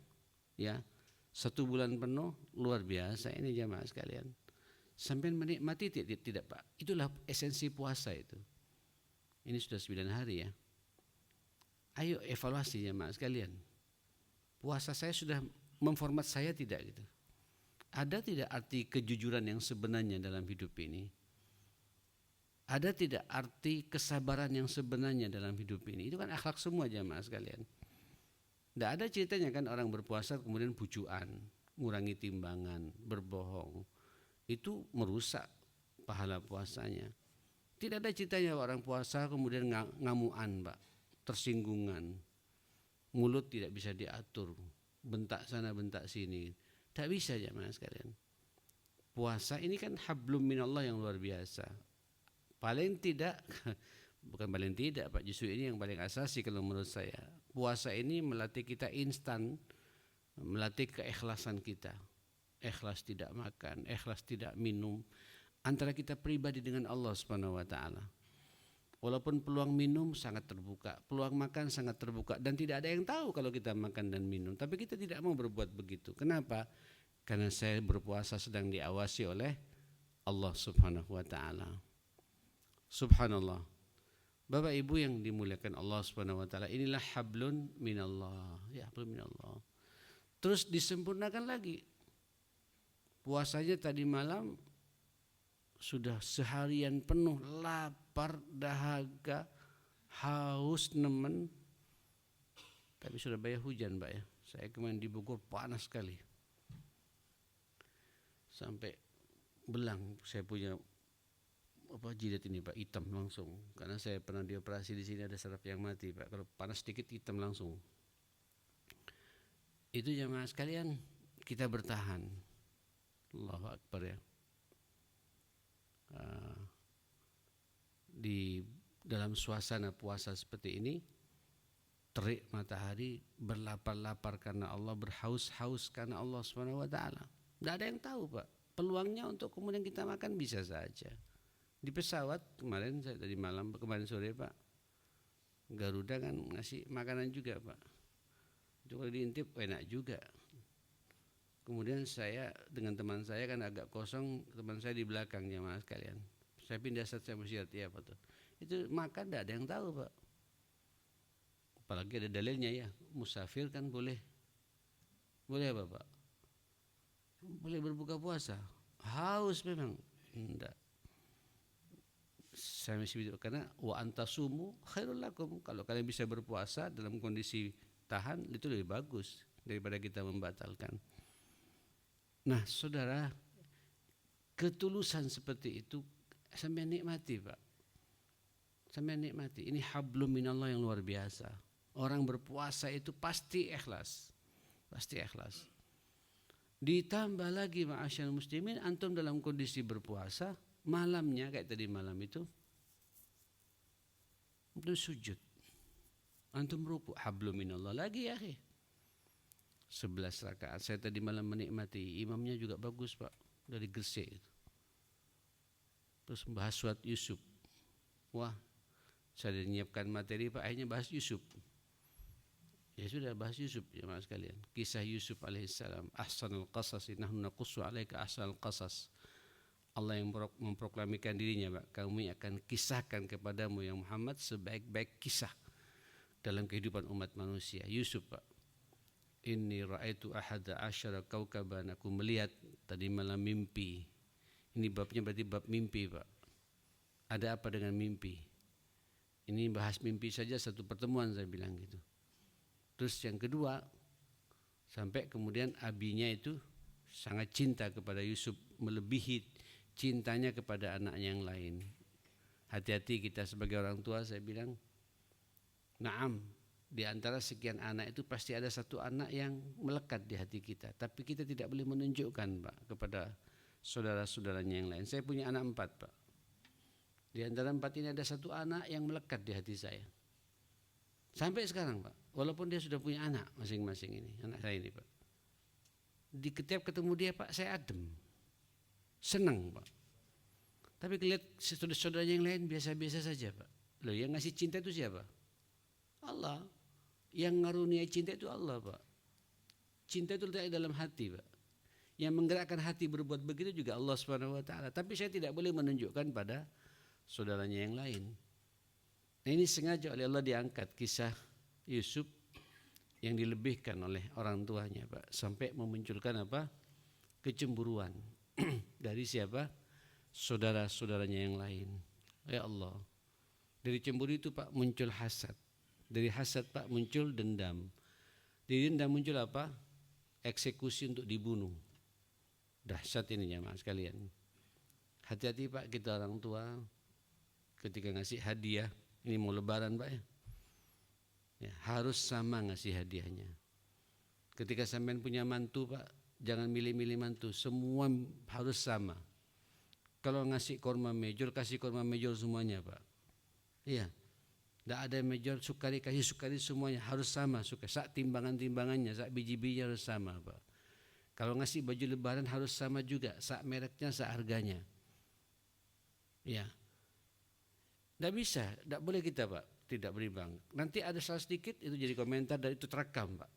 ya, 1 bulan penuh. Luar biasa ini jamaah sekalian. Sampai menikmati tidak, Pak? Itulah esensi puasa itu. Ini sudah 9 hari, ya. Ayo evaluasi jamaah sekalian. Puasa saya sudah memformat saya tidak gitu? Ada tidak arti kejujuran yang sebenarnya dalam hidup ini? Ada tidak arti kesabaran yang sebenarnya dalam hidup ini? Itu kan akhlak semua jamaah sekalian. Tidak ada ceritanya kan orang berpuasa kemudian bujuan, ngurangi timbangan, berbohong. Itu merusak pahala puasanya. Tidak ada ceritanya orang puasa kemudian ngamuan, Pak, tersinggungan, mulut tidak bisa diatur, bentak sana bentak sini. Tak bisa jemaah sekalian. Puasa ini kan hablum minallah yang luar biasa. Paling tidak, bukan paling tidak, Pak, justru ini yang paling asasi kalau menurut saya. Puasa ini melatih kita instan, melatih keikhlasan kita. Ikhlas tidak makan, ikhlas tidak minum, antara kita pribadi dengan Allah Subhanahu wa taala. Walaupun peluang minum sangat terbuka, peluang makan sangat terbuka, dan tidak ada yang tahu kalau kita makan dan minum. Tapi kita tidak mau berbuat begitu. Kenapa? Karena saya berpuasa sedang diawasi oleh Allah Subhanahu wa taala. Subhanallah. Bapak Ibu yang dimuliakan Allah Subhanahu wa taala, inilah hablun minallah, ya, hablun minallah. Terus disempurnakan lagi. Puasanya tadi malam sudah seharian penuh, lapar, dahaga, haus, nemen. Tapi Surabaya hujan, Pak, ya. Saya kemarin di Bogor panas sekali. Sampai belang saya punya jidat ini Pak, hitam langsung. Karena saya pernah dioperasi di sini, ada saraf yang mati Pak. Kalau panas sedikit hitam langsung. Itu jamaah sekalian, kita bertahan. Allahu Akbar ya. Di dalam suasana puasa seperti ini, terik matahari, berlapar-lapar karena Allah, berhaus-haus karena Allah Subhanahu wa taala. Tidak ada yang tahu Pak. Peluangnya untuk kemudian kita makan bisa saja. Di pesawat kemarin, saya tadi malam, kemarin sore Pak, Garuda kan ngasih makanan juga Pak. Itu kalau diintip enak juga. Kemudian saya dengan teman saya kan agak kosong, teman saya di belakang jamaah sekalian. Saya pindah saat saya bersiarat, ya Pak tuh. Itu makan tidak ada yang tahu Pak. Apalagi ada dalilnya ya, musafir kan boleh apa Pak? Boleh berbuka puasa. Haus memang enggak. Saya masih bilang karena wa antasumu khairul lakum. Kalau kalian bisa berpuasa dalam kondisi tahan, itu lebih bagus daripada kita membatalkan. Nah, saudara, ketulusan seperti itu sampai nikmati Pak. Sampai nikmati. Ini hablum minallah yang luar biasa. Orang berpuasa itu pasti ikhlas. Pasti ikhlas. Ditambah lagi ma'asyarul muslimin, antum dalam kondisi berpuasa, malamnya kayak tadi malam itu sujud. Antum ruku, hablum minallah lagi ya. 11 rakaat. Saya tadi malam menikmati, imamnya juga bagus Pak, dari Gresik itu. Terus bahas surat Yusuf. Wah, saya menyiapkan materi Pak, akhirnya bahas Yusuf. Ya sudah, bahas Yusuf ya mas sekalian. Kisah Yusuf alaihissalam. Ahsanul qasas nahnu naqussu alaika ahsanul qasas. Allah yang memproklamikan dirinya Pak, kami akan kisahkan kepadamu yang Muhammad sebaik-baik kisah dalam kehidupan umat manusia. Yusuf Pak. Inni ra'aitu ahada asyara kaukaban, aku melihat tadi malam mimpi. Ini babnya berarti bab mimpi Pak. Ada apa dengan mimpi? Ini bahas mimpi saja satu pertemuan saya bilang gitu. Terus yang kedua, sampai kemudian abinya itu sangat cinta kepada Yusuf, melebihi cintanya kepada anaknya yang lain. Hati-hati kita sebagai orang tua, saya bilang, naam, di antara sekian anak itu pasti ada satu anak yang melekat di hati kita. Tapi kita tidak boleh menunjukkan Pak kepada saudara-saudaranya yang lain. Saya punya anak 4 Pak. Di antara 4 ini ada satu anak yang melekat di hati saya. Sampai sekarang Pak, walaupun dia sudah punya anak masing-masing ini, anak saya ini Pak. Di setiap ketemu dia Pak, saya adem, senang Pak. Tapi lihat saudara-saudaranya yang lain biasa-biasa saja Pak. Loh, yang ngasih cinta itu siapa? Allah. Yang ngaruniai cinta itu Allah Pak. Cinta itu letak dalam hati Pak. Yang menggerakkan hati berbuat begitu juga Allah Subhanahu wa taala. Tapi saya tidak boleh menunjukkan pada saudaranya yang lain. Nah, ini sengaja oleh Allah diangkat kisah Yusuf yang dilebihkan oleh orang tuanya Pak, sampai memunculkan apa? Kecemburuan dari siapa? Saudara-saudaranya yang lain. Ya Allah. Dari cemburu itu Pak muncul hasad. Dari hasad Pak muncul dendam. Dari dendam muncul apa? Eksekusi untuk dibunuh. Dahsyat ini jamaah sekalian. Hati-hati Pak kita orang tua ketika ngasih hadiah. Ini mau lebaran Pak ya. Ya, harus sama ngasih hadiahnya. Ketika sampean punya mantu Pak, jangan milih-milih mantu, semua harus sama. Kalau ngasih korma mejol, kasih korma mejol semuanya Pak. Iya. Tidak ada mejol sukari, kasih sukari semuanya, harus sama. Sak timbangan-timbangannya, sak biji-bijinya harus sama Pak. Kalau ngasih baju lebaran harus sama juga, sak mereknya, sak harganya. Iya. Tidak bisa, tidak boleh kita Pak, tidak berimbang. Nanti ada salah sedikit itu jadi komentar dan itu terekam Pak.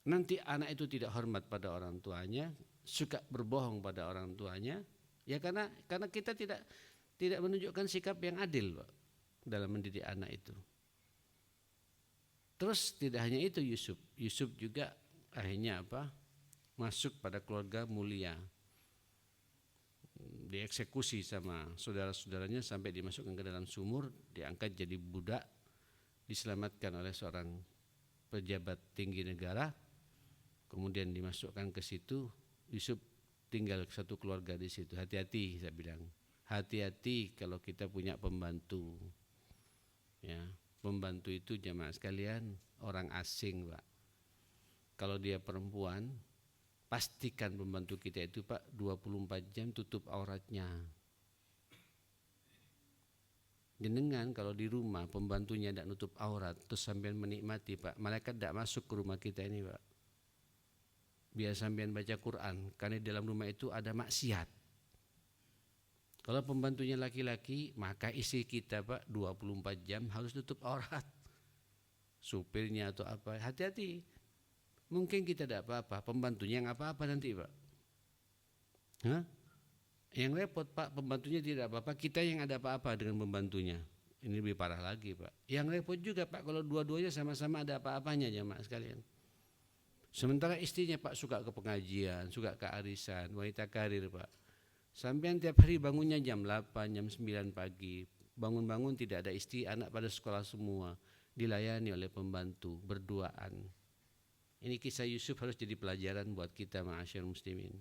Nanti anak itu tidak hormat pada orang tuanya, suka berbohong pada orang tuanya, ya karena kita tidak menunjukkan sikap yang adil Pak dalam mendidik anak itu. Terus tidak hanya itu Yusuf juga akhirnya apa? Masuk pada keluarga mulia. Dieksekusi sama saudara-saudaranya sampai dimasukkan ke dalam sumur, diangkat jadi budak, diselamatkan oleh seorang pejabat tinggi negara, kemudian dimasukkan ke situ. Yusuf tinggal satu keluarga di situ. Hati-hati saya bilang, hati-hati kalau kita punya pembantu. Ya, pembantu itu jamaah sekalian orang asing, Pak. Kalau dia perempuan, pastikan pembantu kita itu, Pak, 24 jam tutup auratnya. Jenengan kalau di rumah pembantunya tidak nutup aurat, terus sampean menikmati, Pak, malaikat tidak masuk ke rumah kita ini, Pak. Biar sampean baca Quran, karena di dalam rumah itu ada maksiat. Kalau pembantunya laki-laki, maka istri kita, Pak, 24 jam harus tutup aurat. Supirnya atau apa, hati-hati. Mungkin kita tidak apa-apa, pembantunya yang apa-apa nanti, Pak. Hah? Yang repot, Pak, pembantunya tidak apa-apa, kita yang ada apa-apa dengan pembantunya. Ini lebih parah lagi, Pak. Yang repot juga, Pak, kalau dua-duanya sama-sama ada apa-apanya, jamaah sekalian. Sementara istrinya, Pak, suka ke pengajian, suka ke arisan, wanita karir, Pak. Sampean tiap hari bangunnya jam 8, jam 9 pagi. Bangun-bangun tidak ada istri, anak pada sekolah semua. Dilayani oleh pembantu, berduaan. Ini kisah Yusuf harus jadi pelajaran buat kita, ma'asyarul muslimin.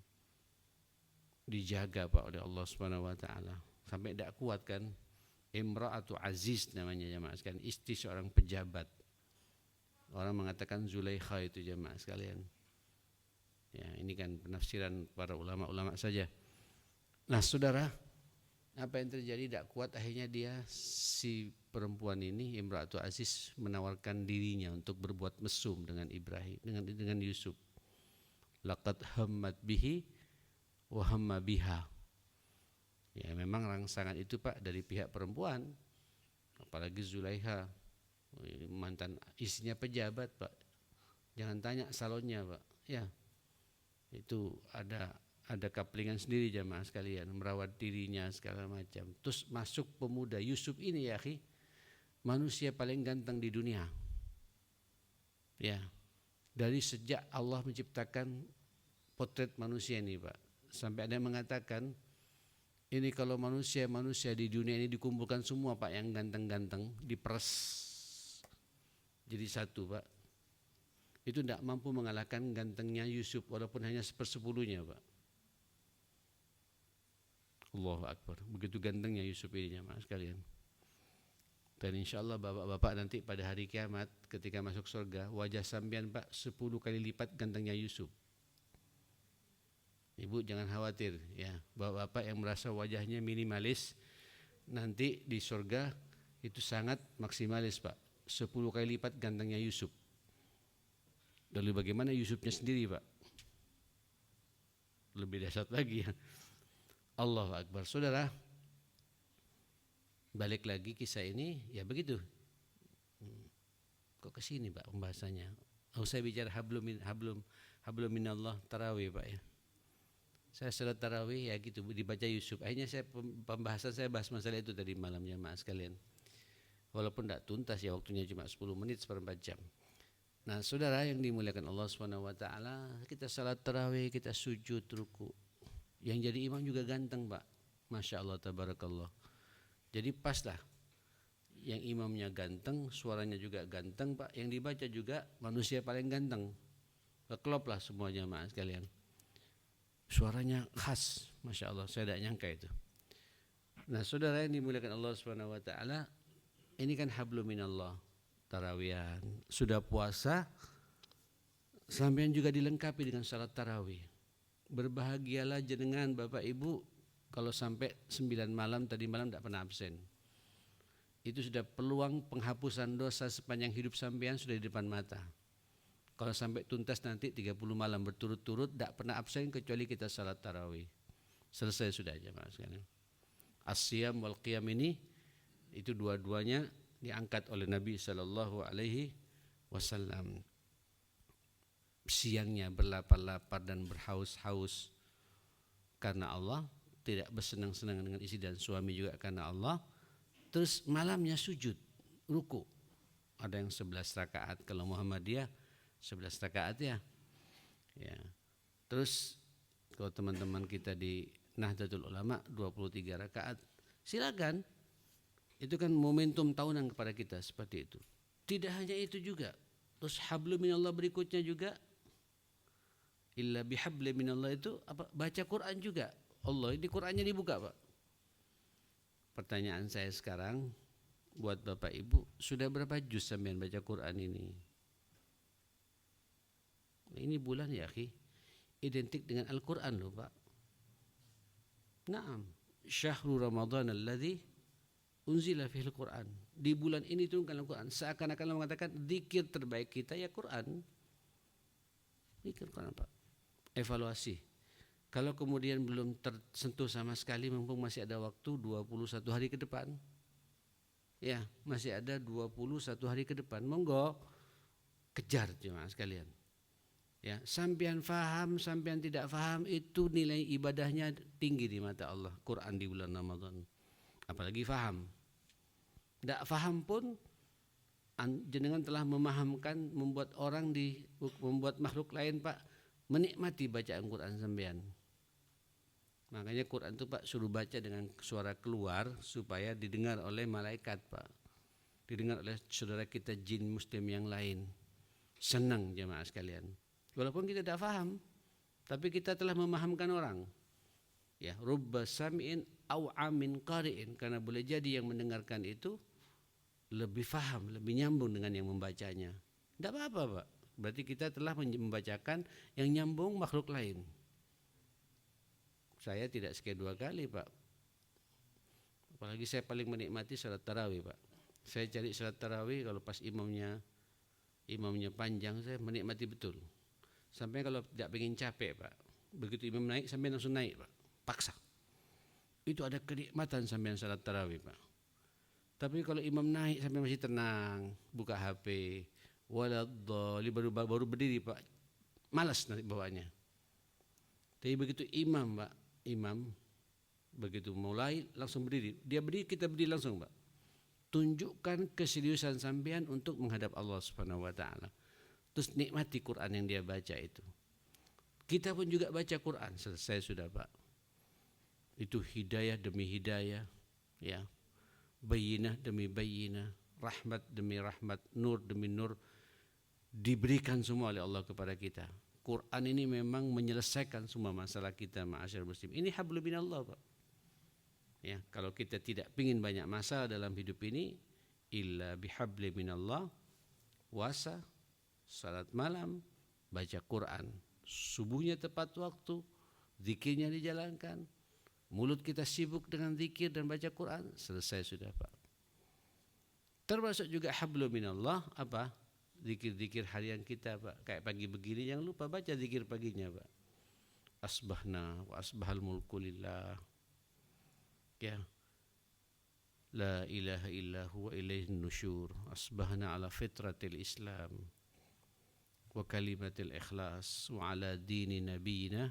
Dijaga, Pak, oleh Allah Subhanahu wa taala. Sampai tidak kuat kan? Imra'atu Aziz namanya, jamaah sekalian, istri seorang pejabat. Orang mengatakan Zulaikha itu, jamaah sekalian. Ya, ini kan penafsiran para ulama-ulama saja. Nah, saudara, apa yang terjadi? Tidak kuat, akhirnya dia, si perempuan ini, Imra'atu Aziz, menawarkan dirinya untuk berbuat mesum dengan Ibrahim, dengan Yusuf. Laqad hammat bihi wa hamma biha. Ya, memang rangsangan itu, Pak, dari pihak perempuan. Apalagi Zulaikha, mantan istrinya pejabat, Pak. Jangan tanya salonnya, Pak. Ya, itu ada kaplingan sendiri, jamaah sekalian, merawat dirinya segala macam. Terus masuk pemuda Yusuf ini, ya, manusia paling ganteng di dunia. Ya, dari sejak Allah menciptakan potret manusia ini, Pak, sampai ada yang mengatakan ini kalau manusia di dunia ini dikumpulkan semua, Pak, yang ganteng-ganteng, diperes jadi satu, Pak, itu tidak mampu mengalahkan gantengnya Yusuf, walaupun hanya 1/10-nya, Pak. Allahu Akbar, begitu gantengnya Yusuf ini, jamaah sekalian. Dan insya Allah bapak-bapak nanti pada hari kiamat ketika masuk surga, wajah sampean, Pak, 10 kali lipat gantengnya Yusuf. Ibu jangan khawatir, ya, bapak-bapak yang merasa wajahnya minimalis, nanti di surga itu sangat maksimalis, Pak, 10 kali lipat gantengnya Yusuf. Lalu bagaimana Yusufnya sendiri, Pak? Lebih dahsyat lagi, ya. Allahu Akbar. Saudara, balik lagi kisah ini, ya begitu. Kok ke sini, Pak, pembahasannya? Saya bicara hablum minallah tarawih, Pak, ya. Saya salat tarawih, ya gitu, dibaca Yusuf. Akhirnya pembahasan saya bahas masalah itu tadi malam, jamaah sekalian. Walaupun tidak tuntas, ya, waktunya cuma 10 menit, 4 jam. Nah, saudara yang dimuliakan Allah Subhanahu wa taala, kita salat tarawih, kita sujud, ruku. Yang jadi imam juga ganteng, Pak. Masya Allah, tabarakallah. Jadi pas lah, yang imamnya ganteng, suaranya juga ganteng, Pak. Yang dibaca juga manusia paling ganteng. Keklop lah semuanya, jamaah sekalian. Suaranya khas, Masya Allah, saya tidak nyangka itu. Nah, saudara yang dimuliakan Allah Subhanahu wa taala, ini kan hablum minallah, tarawihan. Sudah puasa, sampean juga dilengkapi dengan salat tarawih. Berbahagialah jenengan, Bapak Ibu, kalau sampai 9 malam tadi malam tidak pernah absen. Itu sudah peluang penghapusan dosa sepanjang hidup sampean sudah di depan mata. Kalau sampai tuntas nanti 30 malam berturut-turut tidak pernah absen kecuali kita salat tarawih. Selesai sudah, jemaah sekalian. As-siyam wal qiyam ini, itu dua-duanya diangkat oleh Nabi sallallahu alaihi wasallam. Siangnya berlapar-lapar dan berhaus-haus karena Allah, tidak bersenang-senang dengan istri dan suami juga karena Allah. Terus malamnya sujud, ruku. Ada yang 11 rakaat, kalau Muhammadiyah 11 rakaat, ya. Ya. Terus kalau teman-teman kita di Nahdlatul Ulama 23 rakaat. Silakan. Itu kan momentum tahunan kepada kita seperti itu. Tidak hanya itu juga. Terus hablum minallah berikutnya juga, illa bihablum minallah itu apa? Baca Quran juga. Allah, ini Qurannya dibuka, Pak. pertanyaan saya sekarang buat Bapak Ibu, sudah berapa juz sampean baca Quran ini? Ini bulan ya, akhi, identik dengan Al-Quran loh Pak. Naam, syahrul Ramadan alladzi unzila fihil Quran. Di bulan ini turunkan Al-Quran. Seakan-akan mengatakan zikir terbaik kita ya Quran. Zikir Quran Pak. Evaluasi. Kalau kemudian belum tersentuh sama sekali, mumpung masih ada waktu 21 hari ke depan. Ya, masih ada 21 hari ke depan. Monggo kejar jemaah sekalian. Ya, sampean faham, sampean tidak faham, itu nilai ibadahnya tinggi di mata Allah. Quran di bulan Ramadan. Apalagi faham. Tidak faham pun jenengan telah memahamkan, membuat membuat makhluk lain Pak menikmati bacaan Quran sampean. Makanya Quran itu Pak suruh baca dengan suara keluar supaya didengar oleh malaikat Pak. Didengar oleh saudara kita jin muslim yang lain. Senang jemaah sekalian. Walaupun kita tidak faham, tapi kita telah memahamkan orang. Ya, rubba sami'in au amin qari'in, karena boleh jadi yang mendengarkan itu lebih faham, lebih nyambung dengan yang membacanya. Tidak apa-apa Pak. Berarti kita telah membacakan yang nyambung makhluk lain. Saya tidak sekali 2 kali Pak. Apalagi saya paling menikmati salat tarawih Pak. Saya cari salat tarawih kalau pas imamnya panjang, saya menikmati betul. Sampai kalau tidak pengen capek Pak, begitu imam naik sampai langsung naik Pak, paksa. Itu ada kenikmatan sampai salat tarawih Pak. Tapi kalau imam naik sampai masih tenang, buka HP, waladhdallin, baru berdiri Pak, malas nanti bawanya. Tapi begitu imam Pak, begitu mulai langsung berdiri, dia berdiri kita berdiri langsung Pak. Tunjukkan keseriusan sampean untuk menghadap Allah Subhanahu wa taala. Terus nikmati Quran yang dia baca itu. Kita pun juga baca Quran, selesai sudah Pak. Itu hidayah demi hidayah, ya. Bayyinah demi bayyinah, rahmat demi rahmat, nur demi nur, diberikan semua oleh Allah kepada kita. Quran ini memang menyelesaikan semua masalah kita, ma'asyar muslim. Ini hablum minallah Pak. Ya, kalau kita tidak ingin banyak masalah dalam hidup ini, illa bihabli minallah, puasa, salat malam, baca Quran, subuhnya tepat waktu, zikirnya dijalankan, mulut kita sibuk dengan zikir dan baca Quran, selesai sudah Pak. Termasuk juga hablum minallah apa? Zikir-zikir harian kita Pak. Kayak pagi begini jangan lupa baca zikir paginya Pak. Asbahna wa asbahal mulku lillah. Ya. La ilaha illa huwa ilaihin nusyur. Asbahna ala fitratil Islam wa kalimatil ikhlas wa ala dini nabiyina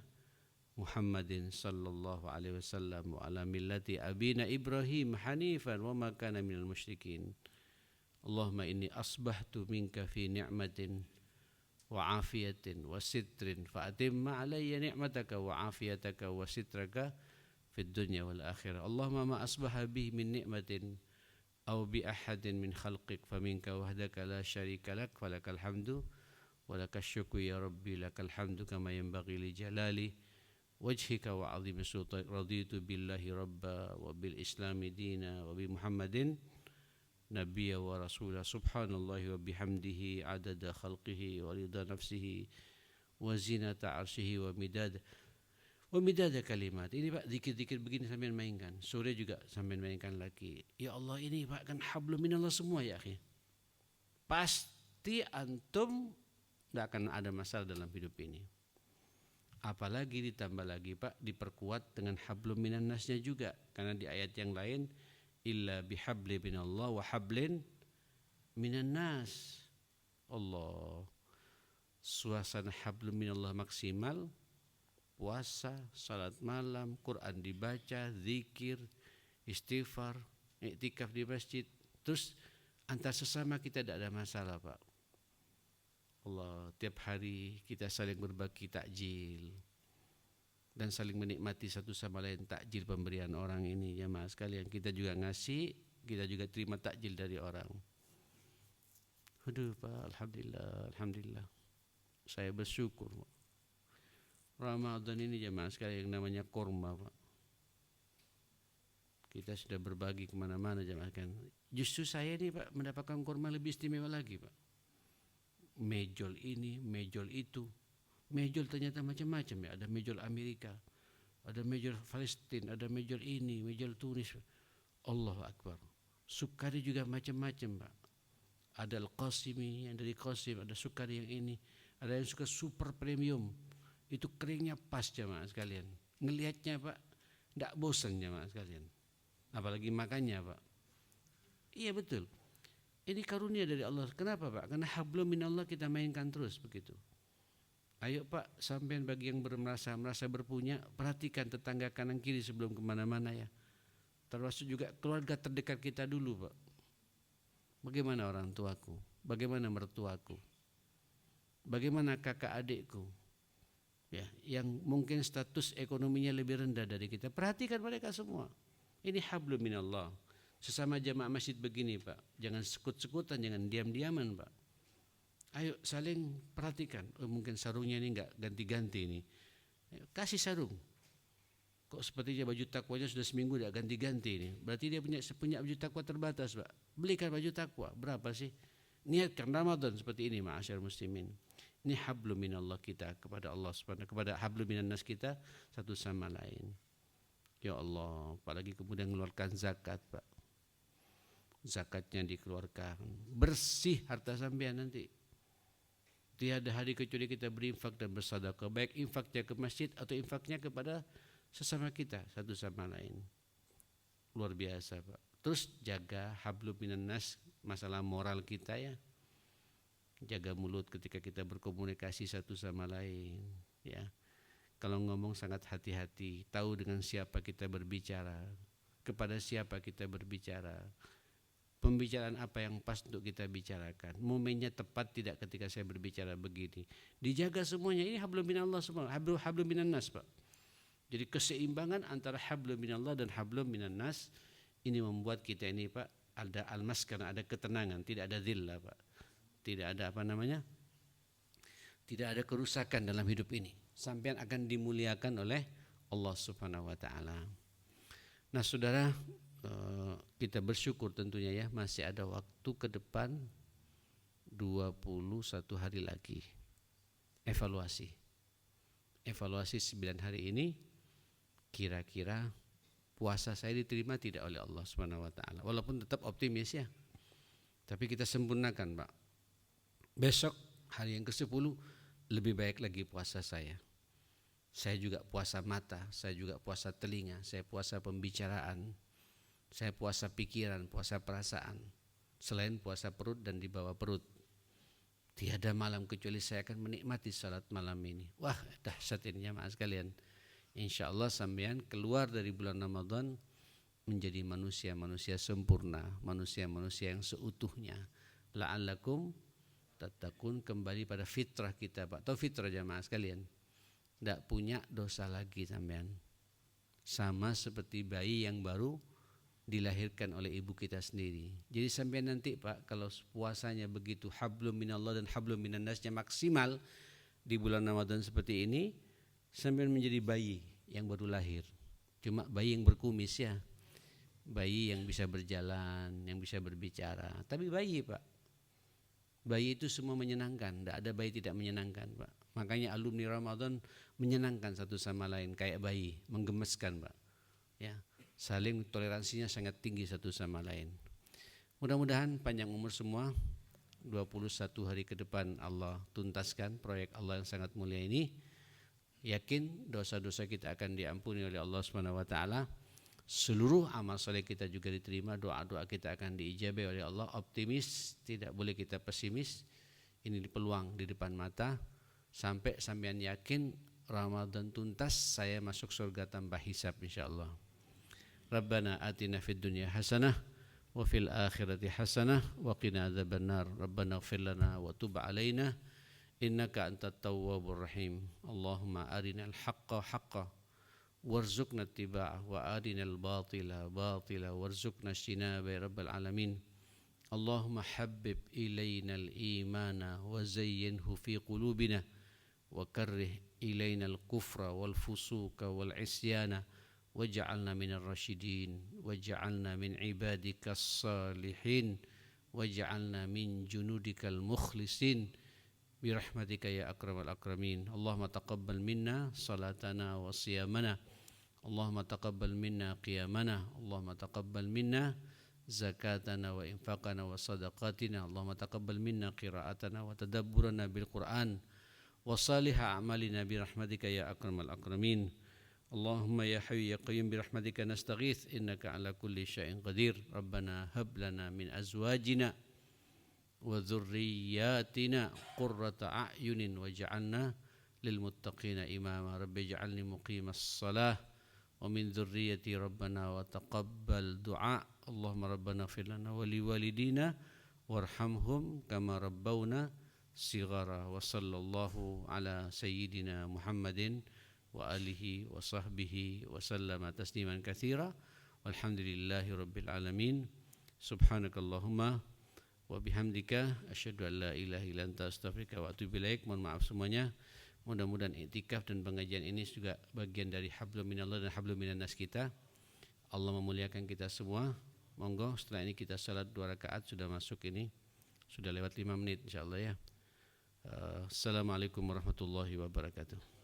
Muhammadin sallallahu alaihi wasallam wa ala millati abina Ibrahim hanifan wa ma kana minal musyrikin. Allahumma inni asbahtu minka fi ni'matin wa afiyatin wa sitrin fa atimma alayya ni'mataka wa afiyataka wa sitraka fid dunya wal akhirah. Allahumma ma asbaha bihi min ni'matin aw bi ahadin min khalqik faminka wahdaka la syarika lak falakal hamdu wa lakas syukru ya rabbi lakal hamdu kama yanbaghi li jalali wajhika wa 'azimi sultanik. Raditu billahi rabba wa bil islami dina wa bi Muhammadin nabiyya wa rasulah. Subhanallahi wa bihamdihi adada khalqihi wa rida nafsihi wa zinata arsyihi wa midada kalimat. Ini Pak, zikir-zikir begini sambil mainkan. Sore juga sambil mainkan lagi. Ya Allah, ini Pak kan hablum minallah semua ya akhi. Pasti antum tidak akan ada masalah dalam hidup ini. Apalagi ditambah lagi Pak, diperkuat dengan hablum minan nasnya juga. Karena di ayat yang lain, illa bihabli minallah wa hablin minan nas. Allah, suasana hablum minallah maksimal, puasa, salat malam, Quran dibaca, zikir, istighfar, iktikaf di masjid. Terus antar sesama kita tidak ada masalah Pak. Allah, tiap hari kita saling berbagi takjil dan saling menikmati satu sama lain takjil pemberian orang ini. Jamaah sekalian, kita juga ngasih, kita juga terima takjil dari orang. Aduh Pak, alhamdulillah. Saya bersyukur Pak. Ramadan ini jamaah sekalian yang namanya kurma Pak. Kita sudah berbagi kemana-mana jamaah kan. Justru saya ini Pak mendapatkan kurma lebih istimewa lagi Pak. Mejol ini, mejol itu. Mejol ternyata macam-macam ya. Ada mejol Amerika, ada mejol Palestina, ada mejol ini, mejol Tunis. Allahu Akbar. Sukari juga macam-macam Pak. Ada Al-Qasimi yang dari Qasim, ada sukari yang ini. Ada yang suka super premium. Itu keringnya pas jamaah sekalian. Ngelihatnya Pak, tidak bosan jamaah sekalian. Apalagi makannya Pak. Iya betul. Ini karunia dari Allah. Kenapa Pak? Karena hablum minallah kita mainkan terus begitu. Ayo Pak, sampean bagi yang merasa berpunya, perhatikan tetangga kanan kiri sebelum kemana-mana ya. Termasuk juga keluarga terdekat kita dulu Pak. Bagaimana orang tuaku? Bagaimana mertuaku? Bagaimana kakak adikku? Ya, yang mungkin status ekonominya lebih rendah dari kita. Perhatikan mereka semua. Ini hablum minallah. Sesama jamaah masjid begini Pak. Jangan sekut-sekutan, jangan diam-diaman Pak. Ayo saling perhatikan. Mungkin sarungnya ini enggak ganti-ganti ini. Kasih sarung. Kok sepertinya baju takwanya sudah seminggu tidak ganti-ganti ini. Berarti dia punya baju takwa terbatas Pak. Belikan baju takwa. Berapa sih? Niatkan Ramadan seperti ini ma'asyar muslimin. Ini hablum minallah kita kepada Allah subhanahu, kepada hablum minannas kita satu sama lain. Ya Allah, apalagi kemudian mengeluarkan zakat Pak. Zakatnya dikeluarkan, bersih harta sampean nanti. Tiada hari kecuali kita berinfak dan bersedekah, baik infaknya ke masjid atau infaknya kepada sesama kita satu sama lain. Luar biasa Pak. Terus jaga hablum minannas, masalah moral kita ya. Jaga mulut ketika kita berkomunikasi satu sama lain ya. Kalau ngomong sangat hati-hati, tahu dengan siapa kita berbicara, kepada siapa kita berbicara, pembicaraan apa yang pas untuk kita bicarakan, momennya tepat tidak ketika saya berbicara begini. Dijaga semuanya, ini hablum minallah semua, hablum minannas Pak. Jadi keseimbangan antara hablum minallah dan hablum minannas ini membuat kita ini Pak ada almaskan, ada ketenangan, tidak ada dhillah Pak. Tidak ada tidak ada kerusakan dalam hidup ini. Sampean akan dimuliakan oleh Allah Subhanahu wa taala. Nah, Saudara, kita bersyukur tentunya ya masih ada waktu ke depan 21 hari lagi. Evaluasi 9 hari ini kira-kira puasa saya diterima tidak oleh Allah Subhanahu wa taala. Walaupun tetap optimis ya. Tapi kita sempurnakan, Pak. Besok hari yang ke-10 lebih baik lagi puasa saya. Saya juga puasa mata, saya juga puasa telinga, saya puasa pembicaraan, saya puasa pikiran, puasa perasaan. Selain puasa perut dan di bawah perut. Tiada malam kecuali saya akan menikmati salat malam ini. Wah, dahsyat ini jemaah sekalian. Insyaallah sampean keluar dari bulan Ramadan menjadi manusia-manusia sempurna, manusia-manusia yang seutuhnya. La'allakum tattaqun, kembali pada fitrah kita, Pak. Tahu fitrah jemaah sekalian? Tidak punya dosa lagi sampean. Sama seperti bayi yang baru dilahirkan oleh ibu kita sendiri. Jadi sampean nanti Pak, kalau puasanya begitu hablum minallah dan hablum minannasnya maksimal di bulan Ramadan seperti ini, sampean menjadi bayi yang baru lahir. Cuma bayi yang berkumis ya. Bayi yang bisa berjalan, yang bisa berbicara. Tapi bayi Pak. Bayi itu semua menyenangkan, tidak ada bayi tidak menyenangkan Pak. Makanya alumni Ramadan menyenangkan satu sama lain kayak bayi, menggemeskan Pak. Ya, saling toleransinya sangat tinggi satu sama lain. Mudah-mudahan panjang umur semua. 21 hari ke depan Allah tuntaskan proyek Allah yang sangat mulia ini. Yakin dosa-dosa kita akan diampuni oleh Allah Subhanahu wa taala. Seluruh amal soleh kita juga diterima, doa-doa kita akan diijabah oleh Allah. Optimis, tidak boleh kita pesimis. Ini peluang di depan mata. Sampai sampean yakin Ramadan tuntas, saya masuk surga tanpa hisab insyaallah. Rabbana atina fid dunya hasanah wa fil akhirati hasanah wa qina adzabannar. Rabbana ighfir lana wa tub alaina innaka antat tawwabur rahim. Allahumma arinal haqqa haqqan warzuqna ittiba'ah wa arinal batila batila warzuqna ijtinaba ya rabbal alamin. Allahumma habbib ilainal imana wa zayyinhu fi qulubina wa karrih ilainal kufra wal fusuqa wal isyana waj'alna minar rasyidin waj'alna min ibadikas salihin waj'alna min junudikal mukhlisin birahmatika ya akramal akramin. Allahumma taqabbal minna salatana wa siyamana, Allahumma taqabbal minna qiyamana, Allahumma taqabbal minna zakatana wa infaqana wa sadaqatina, Allahumma taqabbal minna qira'atana wa tadabburana bil Qur'an wa salihah a'malina bi rahmatika ya akramal akramin. Allahumma ya hayyu ya qayyum bi rahmatika nastaghits innaka ala kulli syai'in qadir. Rabbana hab lana min azwajina wa dhurriyyatina qurrata a'yunin waj'alna lil muttaqina imama. Rabbi ij'alni muqimas shalah wa min dzurriyyati rabbana wa taqabbal du'a. Allahumma rabbana ighfir lana wa liwalidina warhamhum kama rabbawna shighara. Wa sallallahu ala sayyidina Muhammadin wa alihi wa sahbihi wa sallama tasliman katsira. Walhamdulillahi rabbil alamin. Subhanakallahumma wa bihamdika asyhadu an la ilaha illa anta astaghfiruka wa atubu ilaik. Mohon maaf semuanya. Mudah-mudahan iktikaf dan pengajian ini juga bagian dari hablum minallah dan hablum minannas kita. Allah memuliakan kita semua. Monggo setelah ini kita salat 2 rakaat, sudah masuk ini. Sudah lewat 5 menit insyaallah ya. Assalamualaikum warahmatullahi wabarakatuh.